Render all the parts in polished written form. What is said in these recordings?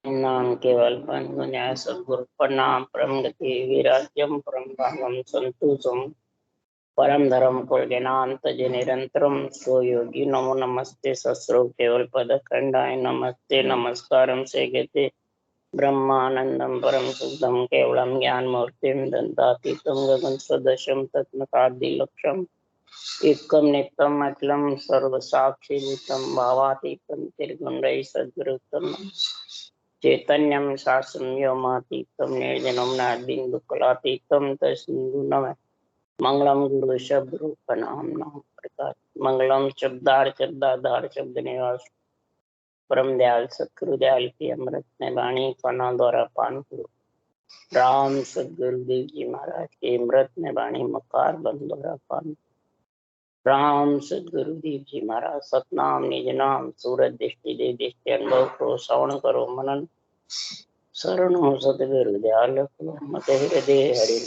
नाम केवल न्याय सद्गुरु प्रणाम परम गति विराज्यम परम भागम संतोषम परम धर्म कुलजनांत निरंतरम सो योगी नमो नमस्ते सस्रो केवल पद खंडाय नमस्ते नमस्कारम से गते ब्रह्मानंदम परम शुद्धम केवलम ज्ञान मूर्तिम दंतातीतम गगन सदशम तत्मकादि लक्ष्यम एकम नित्यम अखिलम सर्व साक्षी भूतम भावातीतम त्रिगुण रही सद्गुरुतम चैतन्यम शास्त्रम व्योमातीतम निर्जनम नादिंदु कलातीतम तस्मिन् नमः मंगलम गुरु शब्द रूप नाम नाम प्रकार मंगलम शब्दार शब्द निवास परम दयाल सतगुरु दयाल की अमृत में वाणी कना द्वारा पान करो। राम सदगुरुदेव जी महाराज के अमृत में वाणी मकार बंद द्वारा पान। राम सदगुरुदेव जी महाराज सतनाम निज नाम सूरज दृष्टि दे दृष्टि अनुभव को श्रवण करो मनन शरण हो सतगुरु दयाल मत हृदय हरि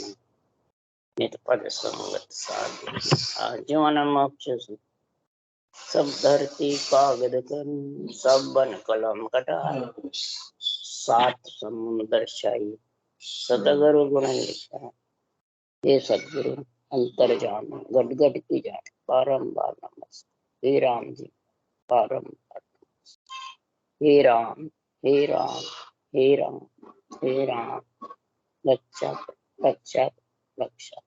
नित पद संगत साधु जीवन मोक्ष सब धरती कागद कन सब बन कलम कटार सात समुद्र शाही सतगुरु गुण लिखा ये सतगुरु अंतर जान गट गट की जान बारंबार नमस्ते हे राम जी बारंबार हे राम हे राम हे राम हे राम रक्षक रक्षक रक्षक।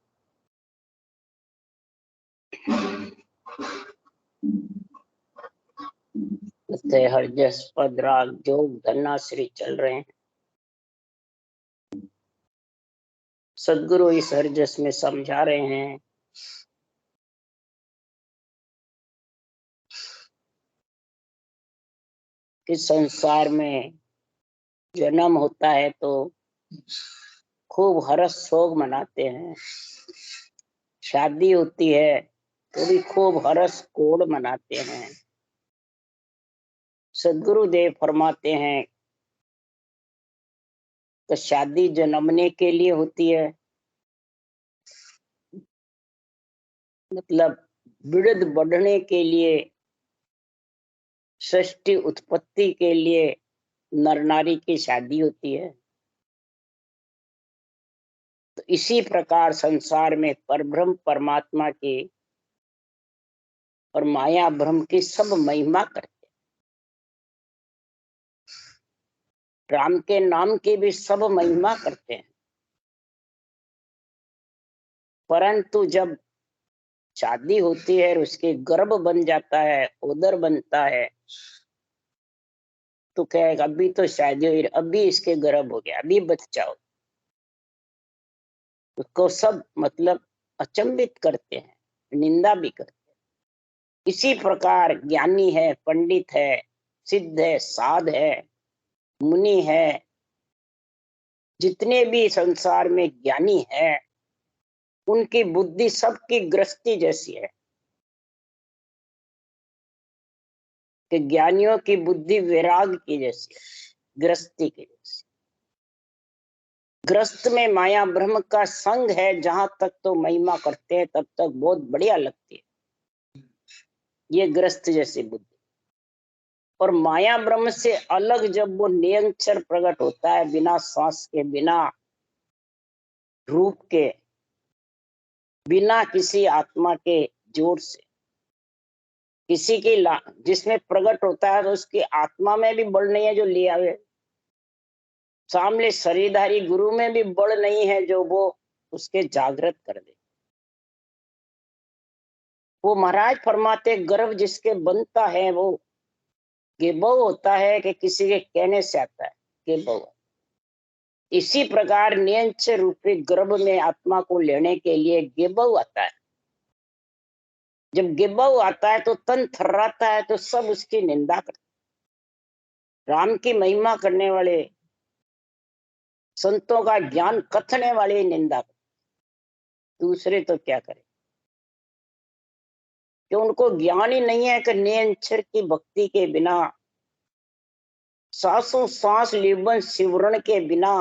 हर जस पद राग जोग धन्नाश्री चल रहे हैं। सदगुरु इस हरजस में समझा रहे हैं कि संसार में जन्म होता है तो खूब हर्ष शोक मनाते हैं, शादी होती है तो भी खूब हर्ष कोड मनाते हैं। सदगुरु देव फरमाते हैं कि शादी जन्मने के लिए होती है, मतलब वृद्ध बढ़ने के लिए, सृष्टि उत्पत्ति के लिए नर नारी की शादी होती है। तो इसी प्रकार संसार में परब्रह्म परमात्मा की और माया ब्रह्म की सब महिमा करते हैं। राम के नाम की भी सब महिमा करते हैं, परंतु जब शादी होती है और उसके गर्भ बन जाता है, उदर बनता है, तो कहेगा अभी तो शादी हुई, अभी इसके गर्भ हो गया, अभी बच्चा हो। उसको सब मतलब अचंभित करते हैं, निंदा भी करते हैं। इसी प्रकार ज्ञानी है, पंडित है, सिद्ध है, साध है, मुनि है, जितने भी संसार में ज्ञानी है, उनकी बुद्धि सबकी गृहस्थी जैसी है कि ज्ञानियों की बुद्धि वैराग की जैसी है, गृहस्थी की जैसी। गृहस्थ में माया ब्रह्म का संग है, जहां तक तो महिमा करते हैं तब तक बहुत बढ़िया लगती है, ये गृहस्थ जैसी बुद्धि। और माया ब्रह्म से अलग जब वो निरंतर प्रकट होता है, बिना सांस के, बिना रूप के, बिना किसी आत्मा के जोर से, किसी की जिसमें प्रकट होता है तो उसकी आत्मा में भी बल नहीं है जो ले आवे, सामने शरीरधारी गुरु में भी बल नहीं है जो वो उसके जागृत कर दे। वो महाराज फरमाते गर्भ जिसके बनता है वो गेबव होता है कि किसी के कहने से आता है, गेबव। इसी प्रकार नियंच रूपी गर्भ में आत्मा को लेने के लिए गेबव आता है। जब गेबव आता है तो तन थर्राता है, तो सब उसकी निंदा करते। राम की महिमा करने वाले, संतों का ज्ञान कथने वाले निंदा करते, दूसरे तो क्या करे, कि उनको ज्ञान ही नहीं है कि नियंचर की भक्ति के बिना, सांसों सांस लिबन सिवरण के बिना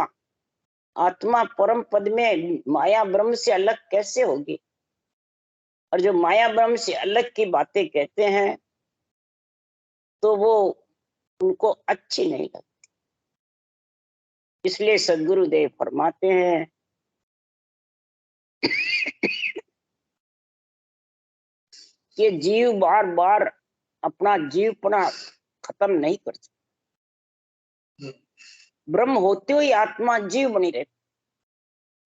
आत्मा परम पद में माया ब्रह्म से अलग कैसे होगी। और जो माया ब्रह्म से अलग की बातें कहते हैं तो वो उनको अच्छी नहीं लगती। इसलिए सदगुरुदेव फरमाते हैं कि जीव बार बार अपना जीवपना खत्म नहीं कर सकता। ब्रह्म होते हुए आत्मा जीव बनी रहती।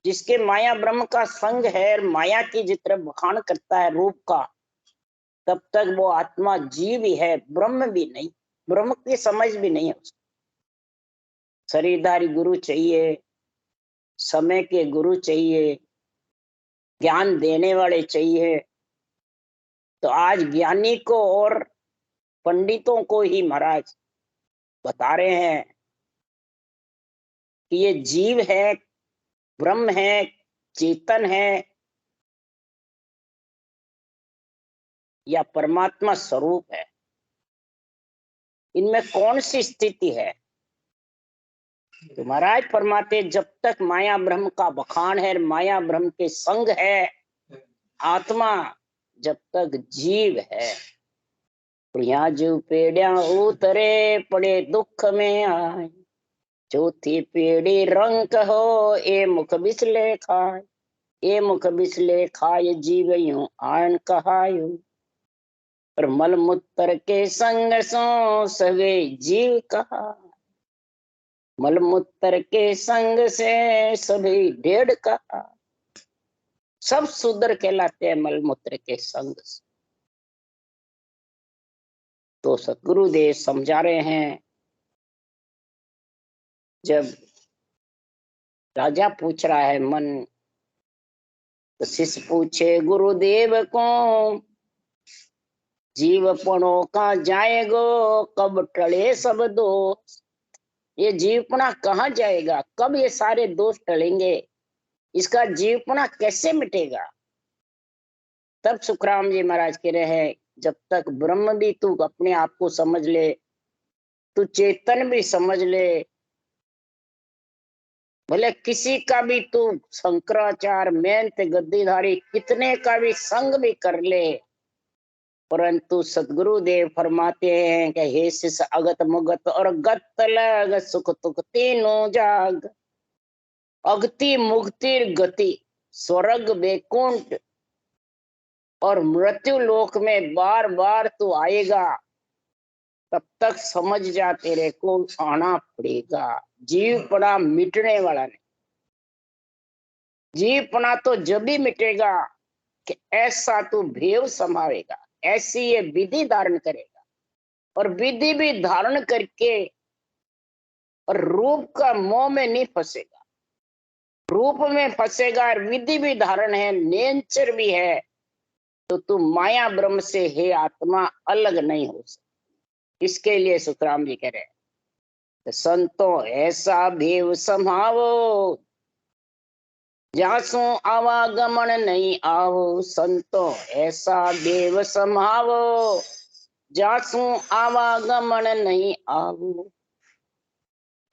जिसके माया ब्रह्म का संग है, माया की जिस बखान करता है रूप का, तब तक वो आत्मा जीव ही है, ब्रह्म भी नहीं। ब्रह्म की समझ भी नहीं है उसको। शरीरधारी गुरु चाहिए, समय के गुरु चाहिए, ज्ञान देने वाले चाहिए। तो आज ज्ञानी को और पंडितों को ही महाराज बता रहे हैं कि ये जीव है, ब्रह्म है, चेतन है या परमात्मा स्वरूप है। इनमें कौन सी स्थिति है? तो महाराज फरमाते जब तक माया ब्रह्म का बखान है, माया ब्रह्म के संग है आत्मा, जब तक जीव है। यहाँ जो पेड़िया उतरे पड़े दुख में आए, चौथी पेड़ी रंग हो ए मुख बिसले खाए, ए मुख बिसले खाए जीव यूं आन कहायो। और मल मूत्र के संग सो सवे जीव कहा, मल मूत्र के संग से सभी ढेड़ कहा। सब शूद्र कहलाते हैं मल मूत्र के संग से। तो सतगुरुदेव समझा रहे हैं, जब राजा पूछ रहा है मन, तो शिष्य पूछे गुरुदेव को, जीवपणों का जाएगो कब टले सब दोष। ये जीवपना कहाँ जाएगा, कब ये सारे दोष टलेंगे, इसका जीवपना कैसे मिटेगा? तब सुखराम जी महाराज कह रहे हैं जब तक ब्रह्म भी तू अपने आप को समझ ले, तू चेतन भी समझ ले, भले किसी का भी तू शंकराचार्य मेहनत गद्दीधारी कितने का भी संग भी कर ले, परंतु सदगुरुदेव फरमाते हैं कि हे शिष्य अगत मुगत और गत लग सुख तुक तीनों जाग। अगति मुक्ति गति, स्वर्ग वैकुंठ और मृत्यु लोक में बार बार तू आएगा, तब तक समझ जा तेरे को आना पड़ेगा। जीवपना मिटने वाला नहीं। जीवपना तो जब भी मिटेगा कि ऐसा तू भेव संभालेगा, ऐसी ये विधि धारण करेगा, और विधि भी धारण करके और रूप का मोह में नहीं फंसेगा। रूप में फंसेगा और विधि भी धारण है, नेचर भी है, तो तू माया ब्रह्म से हे आत्मा अलग नहीं हो सकती। इसके लिए सुखराम जी कह रहे हैं, तो संतों ऐसा भेव संभावो जासु आवागमन नहीं आवो। संतों ऐसा भेव संभावो जासु आवागमन नहीं आवो।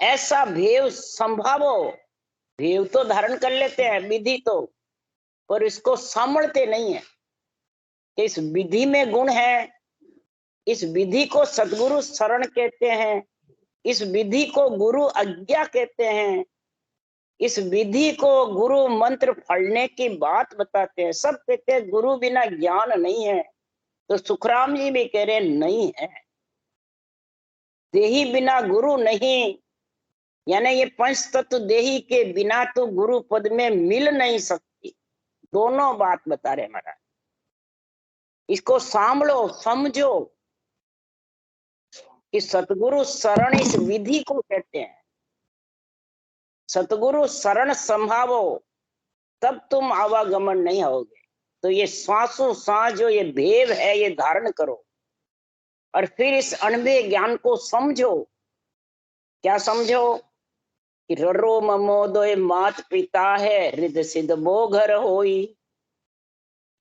ऐसा भेव संभावो, भेव तो धारण कर लेते हैं विधि तो, पर इसको समझते नहीं है। इस विधि में गुण है, इस विधि को सदगुरु शरण कहते हैं, इस विधि को गुरु आज्ञा कहते हैं, इस विधि को गुरु मंत्र पढ़ने की बात बताते हैं। सब कहते हैं गुरु बिना ज्ञान नहीं है, तो सुखराम जी भी कह रहे नहीं है। देही बिना गुरु नहीं, यानी ये पंच तत्व देही के बिना तो गुरु पद में मिल नहीं सकती। दोनों बात बता रहे महाराज, इसको सांभलो समझो कि सतगुरु शरण इस विधि को कहते हैं। सतगुरु शरण संभावो तब तुम आवागमन नहीं होगे। तो ये श्वासों सांस जो ये भेव है ये धारण करो, और फिर इस अनबे ज्ञान को समझो। क्या समझो कि ररो ममोदय मात पिता है, हृदय सिद्ध बो घर होई।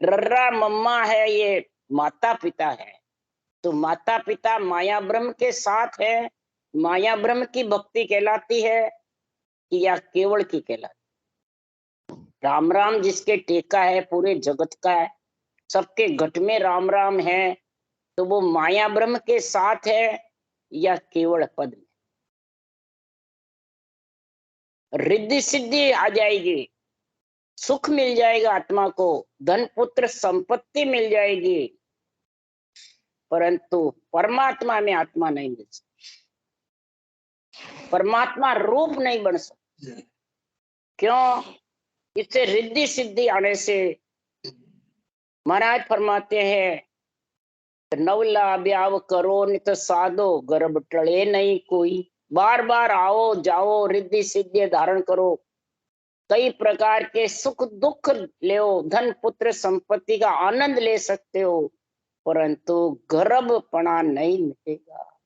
रर्रा मम्मा है, ये माता पिता है। तो माता पिता माया ब्रह्म के साथ है, माया ब्रह्म की भक्ति कहलाती है या केवल की कहलाती? राम राम जिसके टेका है पूरे जगत का है, सबके घट में राम राम है, तो वो माया ब्रह्म के साथ है या केवल पद में? रिद्धि सिद्धि आ जाएगी, सुख मिल जाएगा आत्मा को, धन पुत्र संपत्ति मिल जाएगी, परंतु परमात्मा में आत्मा नहीं मिल सकती, परमात्मा रूप नहीं बन सकता। क्यों? इससे रिद्धि सिद्धि आने से महाराज फरमाते हैं, नवला ब्याव करो नित साधो, गर्भ टले नहीं कोई। बार बार आओ जाओ, रिद्धि सिद्धि धारण करो, कई प्रकार के सुख दुख ले, धन पुत्र संपत्ति का आनंद ले सकते हो, परंतु गर्भपणा नहीं मिटेगा,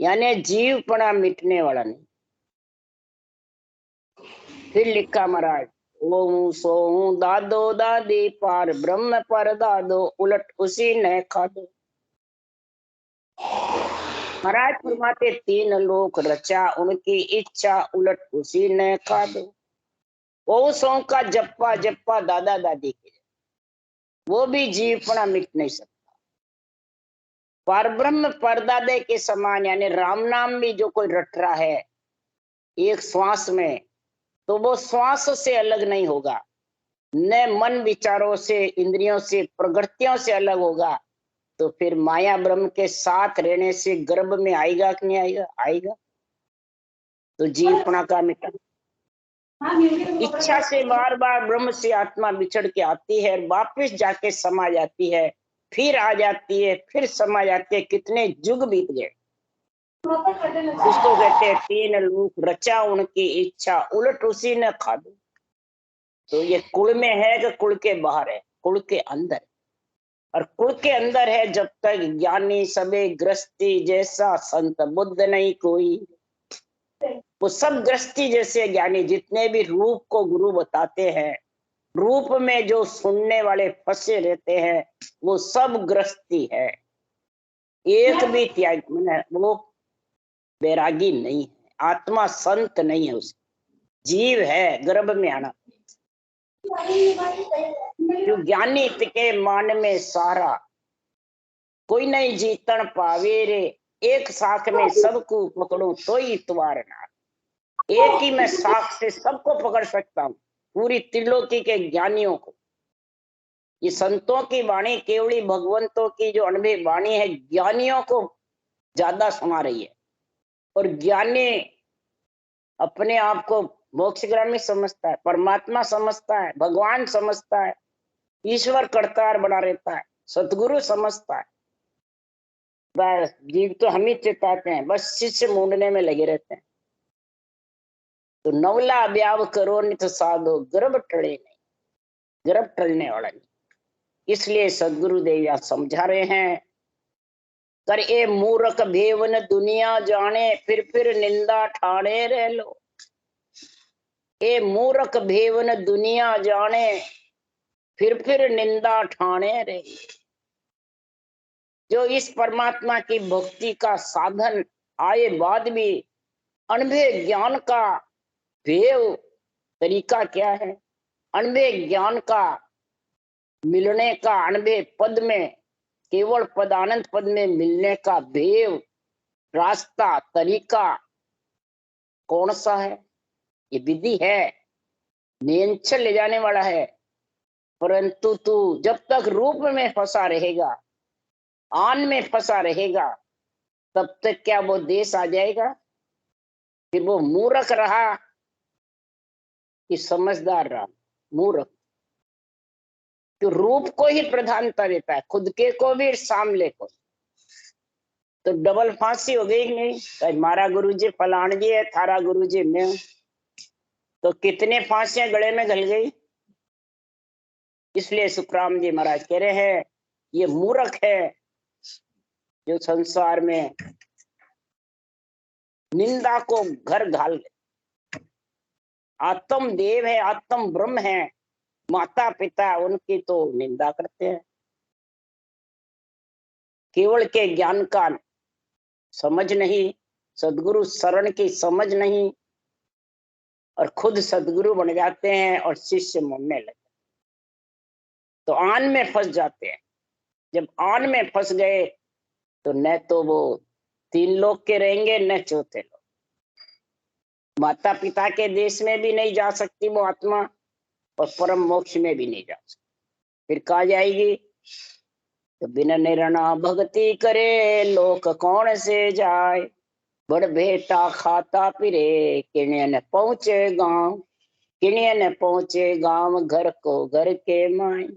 यानी जीवपणा मिटने वाला नहीं। फिर लिखा महाराज, ओम सोम दादो दादी पार ब्रह्म पर दादो, उलट उसी ने खादो। महाराज फरमाते, तीन लोक रचा उनकी इच्छा, उलट उसी ने खादो। ओम सोम का जप्पा जप्पा दादा दादी के, वो भी जीवपणा मिट नहीं सकता। परब्रह्म परदादे के समान, यानी राम नाम भी जो कोई रट रहा है एक श्वास में, तो वो श्वास से अलग नहीं होगा, न मन विचारों से, इंद्रियों से, प्रकृतियों से अलग होगा। तो फिर माया ब्रह्म के साथ रहने से गर्भ में आएगा कि नहीं आएगा? आएगा। तो जीवपणा का मिटा, इच्छा से बार बार ब्रह्म से आत्मा बिछड़ के आती है, वापिस जाके समा जाती है, फिर आ जाती है, फिर समा जाती है। कितने युग बीत गए। उसको कहते हैं तीन लोक रचा उनकी इच्छा, उलट उसी ने खादो। तो ये कुल में है कि कुल के बाहर है? कुल के अंदर। और कुल के अंदर है जब तक ज्ञानी सबे ग्रस्ती जैसा, संत बुद्ध नहीं कोई। वो सब ग्रस्ती जैसे ज्ञानी, जितने भी रूप को गुरु बताते हैं, रूप में जो सुनने वाले फंसे रहते हैं, वो सब ग्रस्ती है। एक भी त्याग, वो बैरागी नहीं है, आत्मा संत नहीं है, उसे जीव है, गर्भ में आना। जो ज्ञानी के मान में सारा, कोई नहीं जीतन पावे रे, एक साख में सबको पकड़ो तो ही इतवार ना। एक ही मैं साख से सबको पकड़ सकता हूँ, पूरी त्रिलोकी के ज्ञानियों को। ये संतों की वाणी केवली भगवंतों की जो अनुभवी वाणी है, ज्ञानियों को ज्यादा सुना रही है। और ज्ञानी अपने आप को मोक्षगामी समझता है, परमात्मा समझता है, भगवान समझता है, ईश्वर करतार बना रहता है, सतगुरु समझता है। बस जीव तो हम ही चिताते हैं, बस शिष्य मूंढने में लगे रहते हैं। तो नवला ब्याव करो नित साधो, गर्भ टले नहीं, गर्भ टलने वाला नहीं। इसलिए सदगुरुदेव यहाँ समझा रहे हैं, कर ए मूर्ख भेवन दुनिया जाने, फिर निंदा ठाणे रह लो। ए मूर्ख भेवन दुनिया जाने, फिर निंदा ठाणे रहे। जो इस परमात्मा की भक्ति का साधन आए बाद भी अनुभव ज्ञान का भेव तरीका क्या है, अनुभव ज्ञान का मिलने का, अनुभव पद में, केवल पदानंद पद में मिलने का भेव, रास्ता, तरीका कौन सा है? ये विधि है, नियंत्रण ले जाने वाला है। परंतु तू जब तक रूप में फंसा रहेगा, आन में फंसा रहेगा, तब तक क्या वो देश आ जाएगा? फिर वो मूर्ख रहा कि समझदार रहा? मूर्ख। तो रूप को ही प्रधानता देता है, खुद के को भी, सामने को। तो डबल फांसी हो गई नहीं? मारा गुरुजी फलान जी है, थारा गुरुजी मैं। तो कितने फांसियां गले में घल गई। इसलिए सुखराम जी महाराज कह रहे हैं, ये मूर्ख है जो संसार में निंदा को घर घाल। आत्म देव है, आत्म ब्रह्म है, माता पिता उनकी तो निंदा करते हैं। केवल के ज्ञान का समझ नहीं, सदगुरु शरण की समझ नहीं, और खुद सदगुरु बन जाते हैं और शिष्य मुड़ने लगते, तो आन में फंस जाते हैं। जब आन में फंस गए तो न तो वो तीन लोग के रहेंगे, न चौथे लोग। माता पिता के देश में भी नहीं जा सकती वो आत्मा, और परम मोक्ष में भी नहीं जा सकती। फिर कहा जाएगी, तो बिन निर्णा भक्ति करे लोक कौन से जाए, बड़ बेटा खाता फिरे किण्य न पहुंचे गांव, किण्य न पहुंचे गांव घर को घर के माए।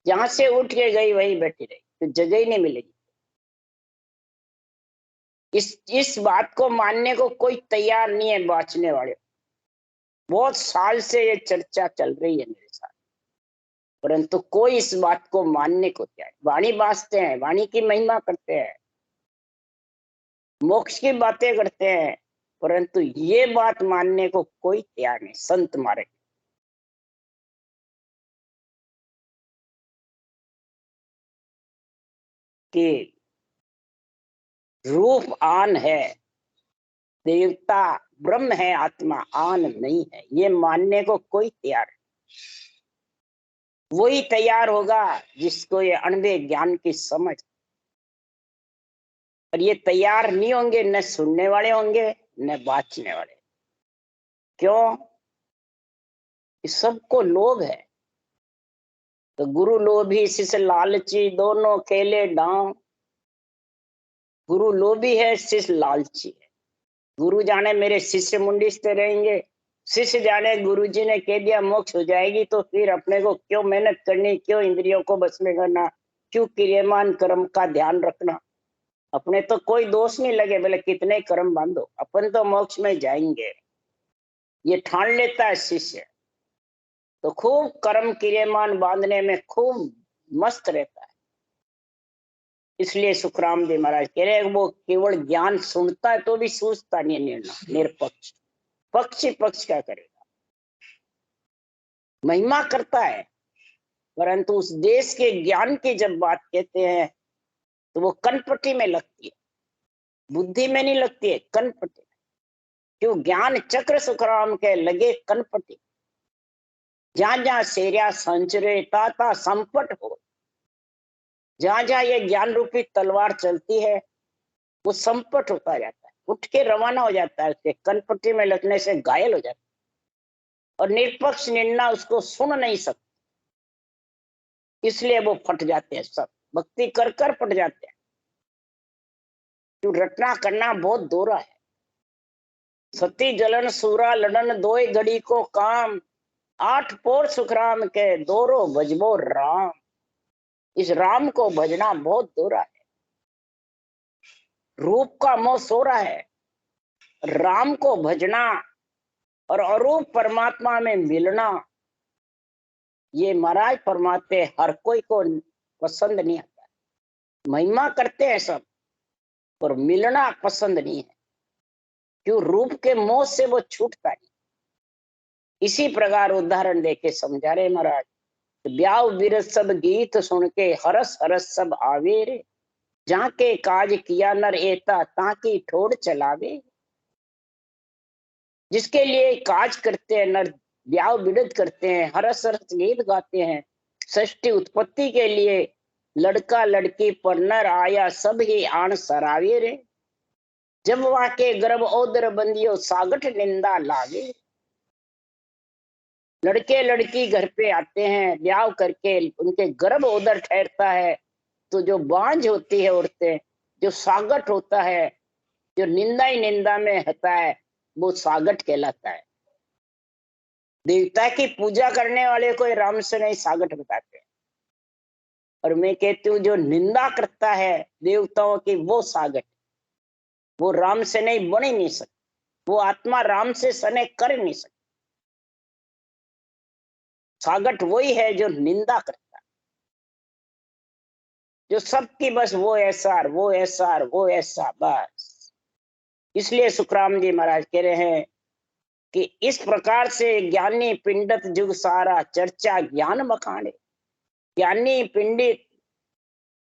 जहां से उठ के गई वही बैठी रही, तो जगह ही नहीं मिलेगी। इस बात को मानने को कोई तैयार नहीं है बाँचने वाले। बहुत साल से ये चर्चा चल रही है मेरे साथ, परंतु कोई इस बात को मानने को तैयार। वाणी बाँचते हैं, वाणी की महिमा करते हैं, मोक्ष की बातें करते हैं, परंतु ये बात मानने को कोई तैयार नहीं। संत मारे कि रूप आन है, देवता ब्रह्म है, आत्मा आन नहीं है, ये मानने को कोई तैयार नहीं। वही तैयार होगा जिसको ये अणबे ज्ञान की समझ। और ये तैयार नहीं होंगे, न सुनने वाले होंगे न बाँचने वाले। क्यों? इस सबको लोभ है। तो गुरु लोभी शिष्य लालची, दोनों खेले डांव। गुरु लोभी है, शिष्य लालची है। गुरु जाने मेरे शिष्य मुंडिस्ते रहेंगे, शिष्य जाने गुरुजी ने कह दिया मोक्ष हो जाएगी, तो फिर अपने को क्यों मेहनत करनी, क्यों इंद्रियों को बस में करना, क्यों क्रियमान कर्म का ध्यान रखना। अपने तो कोई दोष नहीं लगे, बोले कितने कर्म बांधो, अपन तो मोक्ष में जाएंगे, ये ठान लेता है शिष्य। तो खूब कर्म क्रियमान बांधने में खूब मस्त रहता है। इसलिए सुखराम जी महाराज कह रहे वो केवल ज्ञान सुनता है तो भी सूझता नहीं, निर्णय निरपक्ष, पक्षी पक्ष क्या करेगा। महिमा करता है, परंतु उस देश के ज्ञान की जब बात कहते हैं तो वो कनपट्टी में लगती है, बुद्धि में नहीं लगती है, कनपट्टी में। क्यों? ज्ञान चक्र सुखराम के लगे कनपट्टी। जहां जहां सेरिया संचरे ताता संपट हो, जहां जहां ये ज्ञान रूपी तलवार चलती है वो संपट होता जाता है, उठ के रवाना हो जाता है, उसके कनपट्टी में लगने से घायल हो जाता है, और निष्पक्ष निर्णय उसको सुन नहीं सकते, इसलिए वो फट जाते हैं। सब भक्ति कर कर फट जाते हैं। क्यों? रटना करना बहुत दोहरा है। सती जलन सूरा लड़न दोय घड़ी को काम, 8 पोर सुखराम के दोरो भजबो राम। इस राम को भजना बहुत दोहरा है। रूप का मोह सो रहा है, राम को भजना और अरूप परमात्मा में मिलना, ये महाराज परमात्मा हर कोई को पसंद नहीं आता। महिमा करते हैं सब, पर मिलना पसंद नहीं है। क्यों? रूप के मोह से वो छूटता नहीं। इसी प्रकार उदाहरण देके समझा रहे महाराज, ब्याह विरस सब गीत सुन के हरस हरस सब आवे रे, जाके काज किया नर एता ताकि ठोड़ चलावे। जिसके लिए काज करते हैं नर, ब्याह विरत करते हैं, हरस हरस गीत गाते हैं, सृष्टि उत्पत्ति के लिए लड़का लड़की पर नर आया सब ही आन सरावे रे, जब वहां के गर्भ ओदर बंदियों सागठ निंदा लागे। लड़के लड़की घर पे आते हैं, ब्याह करके उनके गर्भ उधर ठहरता है, तो जो बांझ होती है औरतें, जो सागट होता है, जो निंदा ही निंदा में होता है, वो सागट कहलाता है। देवता की पूजा करने वाले को राम से नहीं सागट बताते हैं। और मैं कहती हूँ जो निंदा करता है देवताओं की वो सागट, वो राम से नहीं बन ही नहीं सकती, वो आत्मा राम से सने कर नहीं सकती। सागट वही है जो निंदा करता है, जो सबकी बस वो ऐसा वो ऐसा वो ऐसा बस। इसलिए सुखराम जी महाराज कह रहे हैं कि इस प्रकार से ज्ञानी पिंडत जुग सारा चर्चा ज्ञान बखाने। ज्ञानी पिंडित,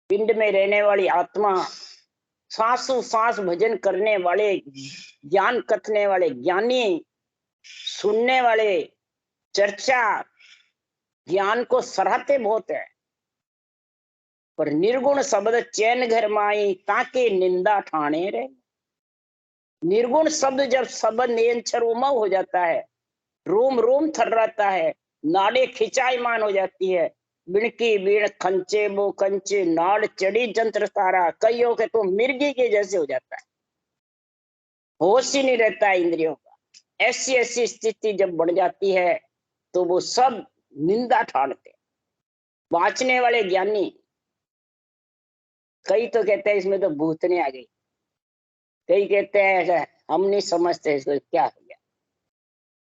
पिंड में रहने वाली आत्मा, सांसों सांस भजन करने वाले, ज्ञान कथने वाले ज्ञानी, सुनने वाले, चर्चा ज्ञान को सराहते बहुत है, पर निर्गुण शब्द चैन घर माई ताकि निंदा ठाणे रे। निर्गुण शब्द जब शब्द नियंचर उमव हो जाता है, रोम रोम थर्राता है, नाड़े खिंचाईमान हो जाती है, बिणकी बीण खंचे बो कंचे, नाड़ चढ़ी जंत्र तारा, कईयों के तो मिर्गी के जैसे हो जाता है, होश ही नहीं रहता है इंद्रियों का। ऐसी ऐसी स्थिति जब बढ़ जाती है तो वो सब निंदा ठानते। बाँचने वाले ज्ञानी, कई तो कहते हैं इसमें तो भूतनी आ गई, कई कहते हैं हम नहीं समझते इसको क्या हो गया।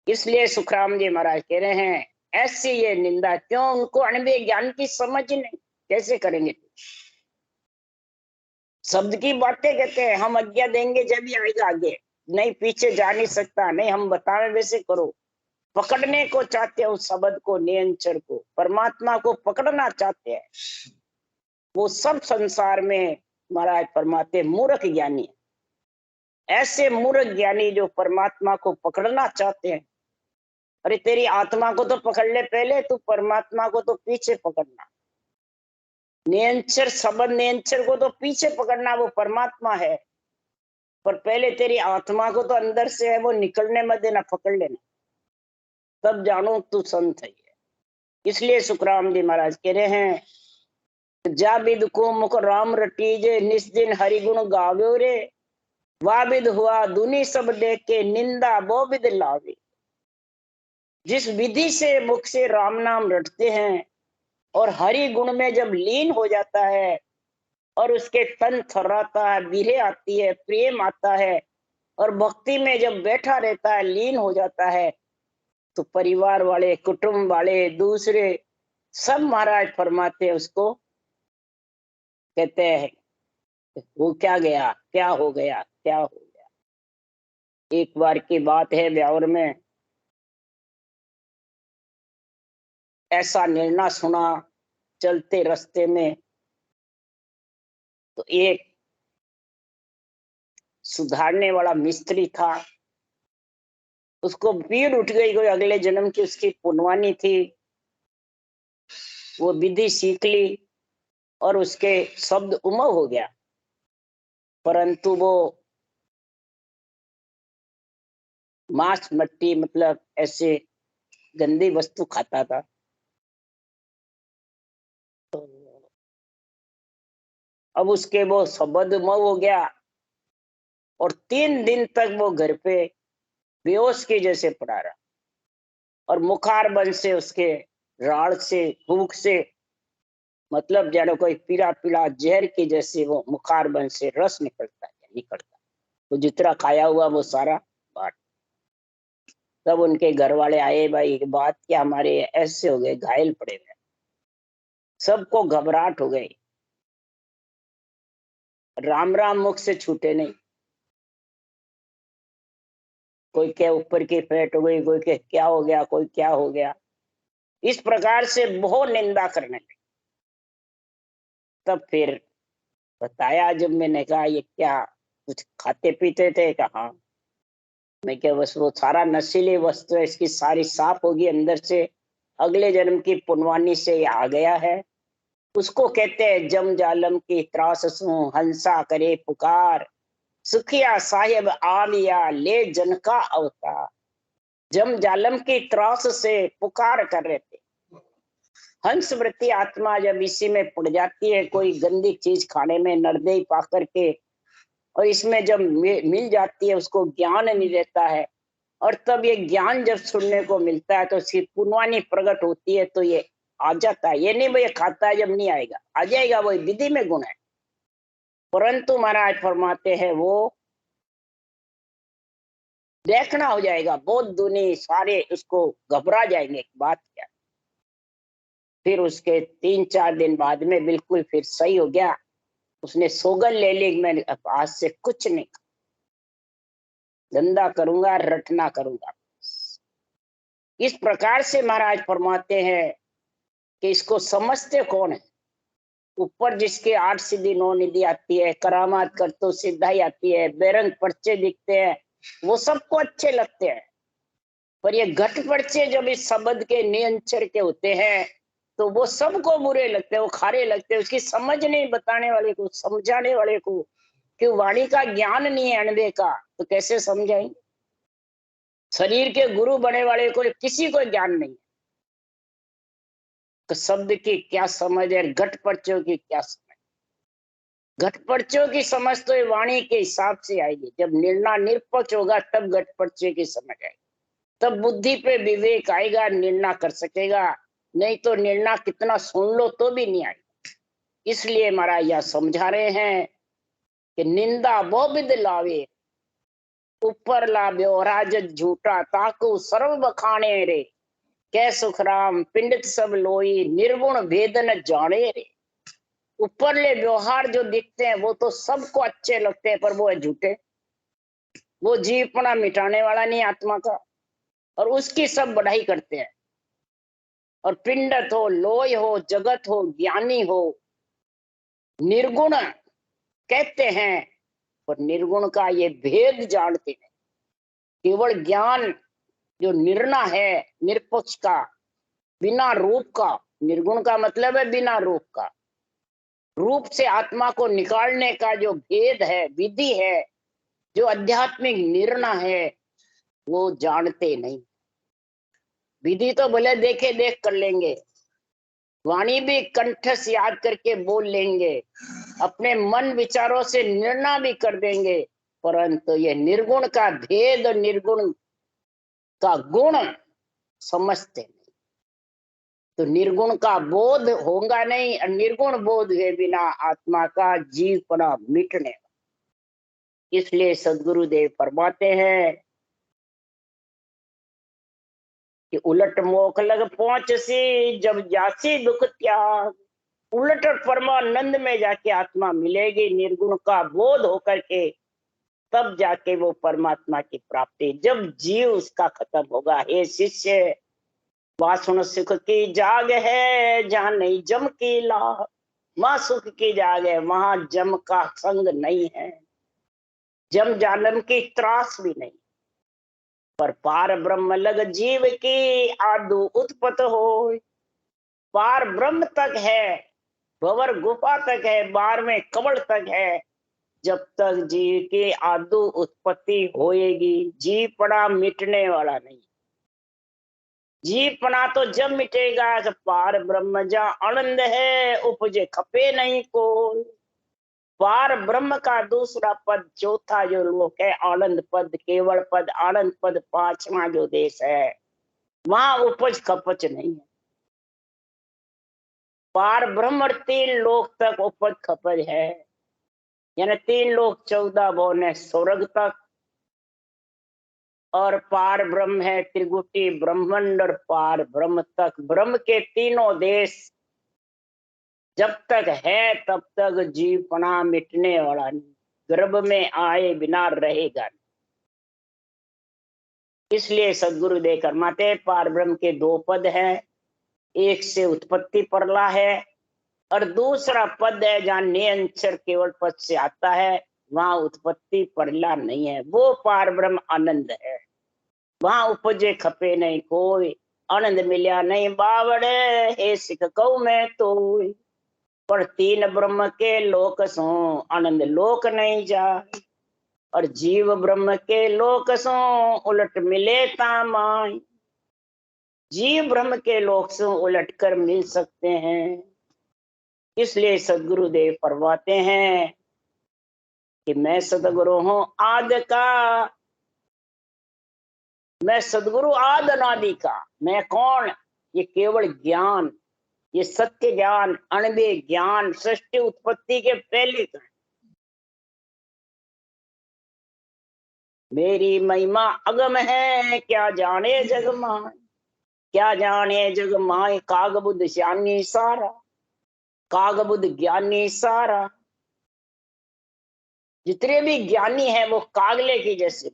इसलिए सुखराम जी महाराज कह रहे हैं ऐसी ये निंदा क्यों, उनको अणवे ज्ञान की समझ ही नहीं, कैसे करेंगे। शब्द की बातें कहते हैं, हम आज्ञा देंगे जब भी आएगा आगे, नहीं पीछे जा नहीं सकता, नहीं हम बतावे वैसे करो। पकड़ने को चाहते हैं उस शब्द को, नियंचर को, परमात्मा को पकड़ना चाहते हैं। वो सब संसार में महाराज परमात्मा मूर्ख ज्ञानी है। ऐसे मूर्ख ज्ञानी जो परमात्मा को पकड़ना चाहते हैं, अरे तेरी आत्मा को तो पकड़ ले पहले, तू परमात्मा को तो पीछे पकड़ना। नियंचर शब्द नियंचर को तो पीछे पकड़ना, वो परमात्मा है, पर पहले तेरी आत्मा को तो अंदर से है वो निकलने मत देना, पकड़ लेना, तब जानो तू संत है। इसलिए सुखराम जी महाराज कह रहे हैं जा विद को मुख राम रटीजे, निस दिन हरिगुण गाव्यो रे, वा विद हुआ दुनी सब देख के, निंदा वो विद लावे। जिस विधि से मुख से राम नाम रटते हैं और हरि गुण में जब लीन हो जाता है और उसके तन थर्राता है, विरह आती है, प्रेम आता है, और भक्ति में जब बैठा रहता है, लीन हो जाता है, तो परिवार वाले, कुटुंब वाले, दूसरे सब महाराज फरमाते उसको, कहते हैं वो क्या गया, क्या हो गया, क्या हो गया। एक बार की बात है, ब्यावर में ऐसा निर्णय सुना, चलते रास्ते में तो एक सुधारने वाला मिस्त्री था, उसको पीड़ उठ गई, कोई अगले जन्म की उसकी पुनवानी थी, वो विधि सीख ली और उसके शब्द उमव हो गया, परंतु वो मांस मट्टी मतलब ऐसे गंदी वस्तु खाता था। अब उसके वो शब्द उमव हो गया और 3 दिन तक वो घर पे बेहोश के जैसे पड़ा रहा, और मुखार बन से उसके राड़ से, भूख से, मतलब जानो कोई पीला पीला जहर के जैसे वो मुखार बन से रस निकलता है, निकलता, तो जितना खाया हुआ वो सारा बांट। तब उनके घर वाले आए, भाई बात क्या, हमारे ऐसे हो गए, घायल पड़े हुए, सबको घबराहट हो गई, राम राम मुख से छूटे नहीं। कोई क्या ऊपर की फैट हो गई, कोई के क्या हो गया, कोई क्या हो गया, इस प्रकार से बहुत निंदा करने लगे। तब फिर बताया, जब मैंने कहा ये क्या कुछ खाते पीते थे, कहा मैं क्या, बस वो सारा नशीली वस्तु है, इसकी सारी साफ होगी अंदर से, अगले जन्म की पुनवानी से ये आ गया है। उसको कहते हैं जम जालम की त्रास सु, हंसा करे पुकार, सुखिया साहेब आलिया ले जन का अवतार। जम जालम की त्रास से पुकार कर रहे थे, हंस वृत्ति आत्मा जब इसी में पड़ जाती है, कोई गंदी चीज खाने में नरदेही पा करके, और इसमें जब मिल जाती है, उसको ज्ञान नहीं रहता है, और तब ये ज्ञान जब सुनने को मिलता है तो उसकी पुनवानी प्रकट होती है, तो ये आ जाता है। ये नहीं भाई खाता है जब नहीं आएगा, आ जाएगा, वही विधि में गुण है। परंतु महाराज फरमाते हैं वो देखना हो जाएगा, बहुत दुनी सारे उसको घबरा जाएंगे, बात क्या। फिर उसके 3-4 दिन बाद में बिल्कुल फिर सही हो गया, उसने सौगंध ले ली, मैं आज से कुछ नहीं धंधा करूंगा, रटना करूंगा। इस प्रकार से महाराज फरमाते हैं कि इसको समझते कौन है, ऊपर जिसके 8 सिद्धि 9 निधि आती है, करामात कर तो सिद्धाई आती है, बेरंग पर्चे दिखते हैं, वो सबको अच्छे लगते हैं, पर ये घट पर्चे जब इस शब्द के नियंचर के होते हैं तो वो सबको बुरे लगते हैं, वो खारे लगते हैं, उसकी समझ नहीं बताने वाले को, समझाने वाले को क्यों वाणी का ज्ञान नहीं है अणबे का, तो कैसे समझाएंगे? शरीर के गुरु बने वाले को किसी को ज्ञान नहीं है तो शब्द की क्या समझ है, घट पर्चों की क्या समझ। घट पर्चों की समझ तो ये वाणी के हिसाब से आएगी, जब निर्णय निरपक्ष होगा तब घट पर्चे की समझ आएगी, तब बुद्धि पे विवेक आएगा, निर्णय कर सकेगा। नहीं तो निर्णय कितना सुन लो तो भी नहीं आएगा। इसलिए महाराज यह समझा रहे हैं कि निंदा बहुविध लावे, ऊपर लाभ्यो राजत झूठा, ताकू सर्व बखाने रे, कै सुखराम पिंडित सब लोई, निर्गुण भेदन जाने रे। ऊपरले व्यवहार जो दिखते हैं वो तो सबको अच्छे लगते हैं, पर वो है झूठे। वो जीवपना मिटाने वाला नहीं आत्मा का, और उसकी सब बढ़ाई करते हैं। और पिंडत हो, लोय हो, जगत हो, ज्ञानी हो, निर्गुण कहते हैं, पर निर्गुण का ये भेद जानते हैं। केवल ज्ञान जो निर्णय है निरपक्ष का, बिना रूप का, निर्गुण का मतलब है बिना रूप का, रूप से आत्मा को निकालने का जो भेद है, विधि है, जो आध्यात्मिक निर्णय है, वो जानते नहीं। विधि तो भले देखे देख कर लेंगे, वाणी भी कंठ से याद करके बोल लेंगे, अपने मन विचारों से निर्णय भी कर देंगे, परंतु ये निर्गुण का भेद, निर्गुण का गुण समझते नहीं। तो निर्गुण का बोध होगा नहीं, और निर्गुण बोध के बिना आत्मा का जीवपना मिटने। इसलिए सदगुरुदेव फरमाते हैं कि उलट मोख लग पहुंच सी, जब जासी दुख त्याग। उलट परमानंद में जाके आत्मा मिलेगी, निर्गुण का बोध होकर के, तब जाके वो परमात्मा की प्राप्ति, जब जीव उसका खत्म होगा। हे शिष्य, वासुन सुख की जाग है, जहां नहीं जम की लाह। वहां सुख की जाग है, वहां जम का संग नहीं है, जम जानम की त्रास भी नहीं। पर पार ब्रह्म लग जीव की, आदु उत्पत हो। पार ब्रह्म तक है, भंवर गुफा तक है, 12वें कमल तक है, जब तक जीव की आदु उत्पत्ति होएगी। जीव पड़ा मिटने वाला नहीं। जीव पना तो जब मिटेगा जब पार ब्रह्म जा आनंद है, उपजे खपे नहीं कोई। पार ब्रह्म का दूसरा पद, चौथा जो लोक है आनंद पद, केवल पद, आनंद पद, 5वां जो देश है, वहां उपज खपच नहीं है। पार ब्रह्म 3 लोक तक उपज खपज है, यानी 3 लोक 14 भुवन है स्वर्ग तक, और पार ब्रह्म है त्रिगुटी ब्रह्मांड, और पार ब्रह्म तक, ब्रह्म के तीनों देश जब तक है तब तक जीवपना मिटने वाला नहीं, गर्भ में आए बिना रहेगा नहीं। इसलिए सदगुरुदेव फरमाते पार ब्रह्म के 2 पद हैं, एक से उत्पत्ति परला है, और दूसरा पद है जहाँ निरंतर केवल पद से आता है, वहां उत्पत्ति परला नहीं है। वो पार ब्रह्म आनंद है, वहां उपजे खपे नहीं कोई। आनंद मिल्या नहीं बावड़े, हे सिख कहूं मैं तो। पर 3 ब्रह्म के लोक सो, आनंद लोक नहीं जाए। और जीव ब्रह्म के लोक सो, उलट मिले तामाई। जीव ब्रह्म के लोक से उलट कर मिल सकते हैं। इसलिए सदगुरुदेव फरमाते हैं कि मैं सदगुरु हूं आदि का, मैं सदगुरु आदि अनादि का। मैं कौन? ये केवल ज्ञान, ये सत्य ज्ञान, अणबे ज्ञान, सृष्टि उत्पत्ति के पहले का। मेरी महिमा अगम है, क्या जाने जग माय। क्या जाने जग माय, काग बुद्ध ज्ञानी सारा, काग बुद्ध ज्ञानी सारा। जितने भी ज्ञानी हैं वो कागले की जैसे,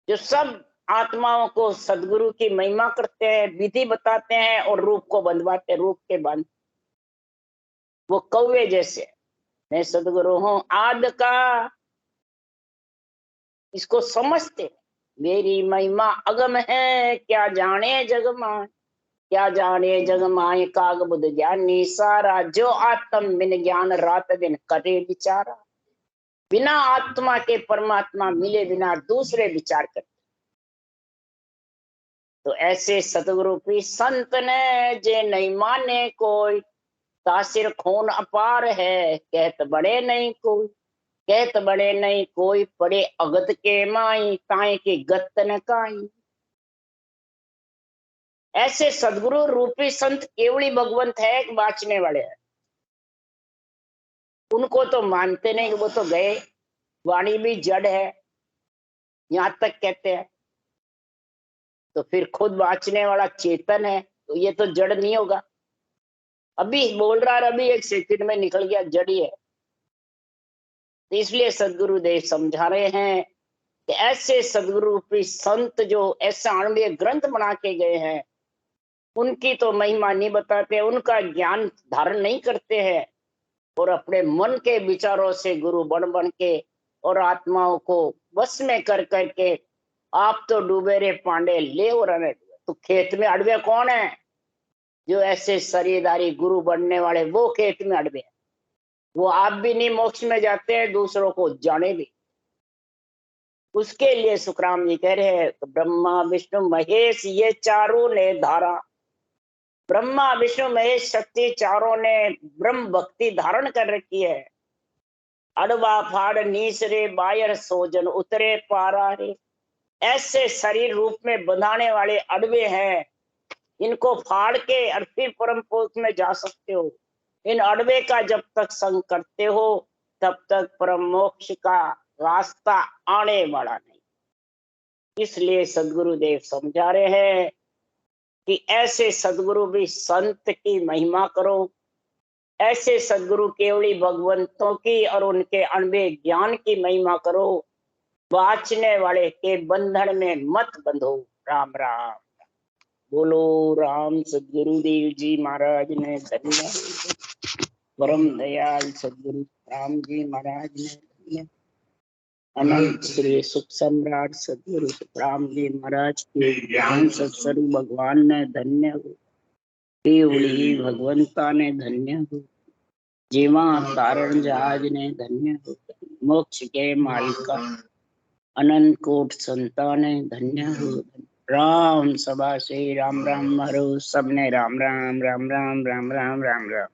जो सब आत्माओं को सदगुरु की महिमा करते हैं, विधि बताते हैं और रूप को बंधवाते, रूप के बंध, वो कौवे जैसे। मैं सदगुरु हूं आदि का, इसको समझते। मेरी महिमा अगम है, क्या जाने जग माय। क्या जाने जग माय, काग बुद्ध ज्ञानी सारा। जो आत्म बिन ज्ञान रात दिन करे विचारा। बिना आत्मा के परमात्मा मिले बिना दूसरे विचार करते। तो ऐसे सतगुरु भी संत ने जे नहीं माने कोई, तासिर खून अपार है कहत बड़े नहीं कोई, कहत बड़े नहीं कोई, पड़े अगत के माई ताए की गत न काई। ऐसे सदगुरु रूपी संत केवली भगवंत है कि बाँचने वाले हैं, उनको तो मानते नहीं, वो तो गए, वाणी भी जड़ है यहां तक कहते हैं। तो फिर खुद बाँचने वाला चेतन है, तो ये तो जड़ नहीं होगा। अभी बोल रहा है, अभी एक सेकंड में निकल गया, जड़ ही है। तो इसलिए सदगुरु देव समझा रहे हैं कि ऐसे सदगुरु रूपी संत जो ऐसा आणवीय ग्रंथ बना के गए हैं, उनकी तो महिमा नहीं बताते, उनका ज्ञान धारण नहीं करते हैं, और अपने मन के विचारों से गुरु बन बन के और आत्माओं को बस में कर करके आप तो डूबे रे पांडे ले और रहने। तो खेत में अड़वे कौन है? जो ऐसे शरीरधारी गुरु बनने वाले, वो खेत में अड़वे हैं। वो आप भी नहीं मोक्ष में जाते हैं, दूसरों को जाने भी। उसके लिए सुखराम जी कह रहे हैं, तो ब्रह्मा विष्णु महेश ये चारों ने धारा, ब्रह्मा विष्णु महेश शक्ति चारों ने ब्रह्म भक्ति धारण कर रखी है। अड़वा फाड़ नीसरे बायर सोजन उतरे पारा रे। ऐसे शरीर रूप में बंधाने वाले अड़वे हैं, इनको फाड़ के और फिर परम पुरुष में जा सकते हो। इन अड़वे का जब तक संग करते हो तब तक परम मोक्ष का रास्ता आने वाला नहीं। इसलिए सदगुरु देव समझा रहे हैं कि ऐसे सदगुरु भी संत की महिमा करो, ऐसे सदगुरु केवली भगवंतों की और उनके अणवे ज्ञान की महिमा करो, बाँचने वाले के बंधन में मत बंधो। राम राम। बोलो राम सदगुरुदेव जी महाराज ने धन्य, परम दयाल सदगुरु राम जी महाराज ने धन्य, अनंत श्री सुख सम्राट सदगुरु राम जी महाराज के ज्ञान सत्स्वरूप भगवान ने धन्य हो, केवली भगवंता ने धन्य हो, जीवा कारण जहाज ने धन्य हो, मोक्ष के मालिका अनंत कोट संतान ने धन्य हो। राम सभा से राम राम हरो, सबने राम राम राम राम राम राम राम राम।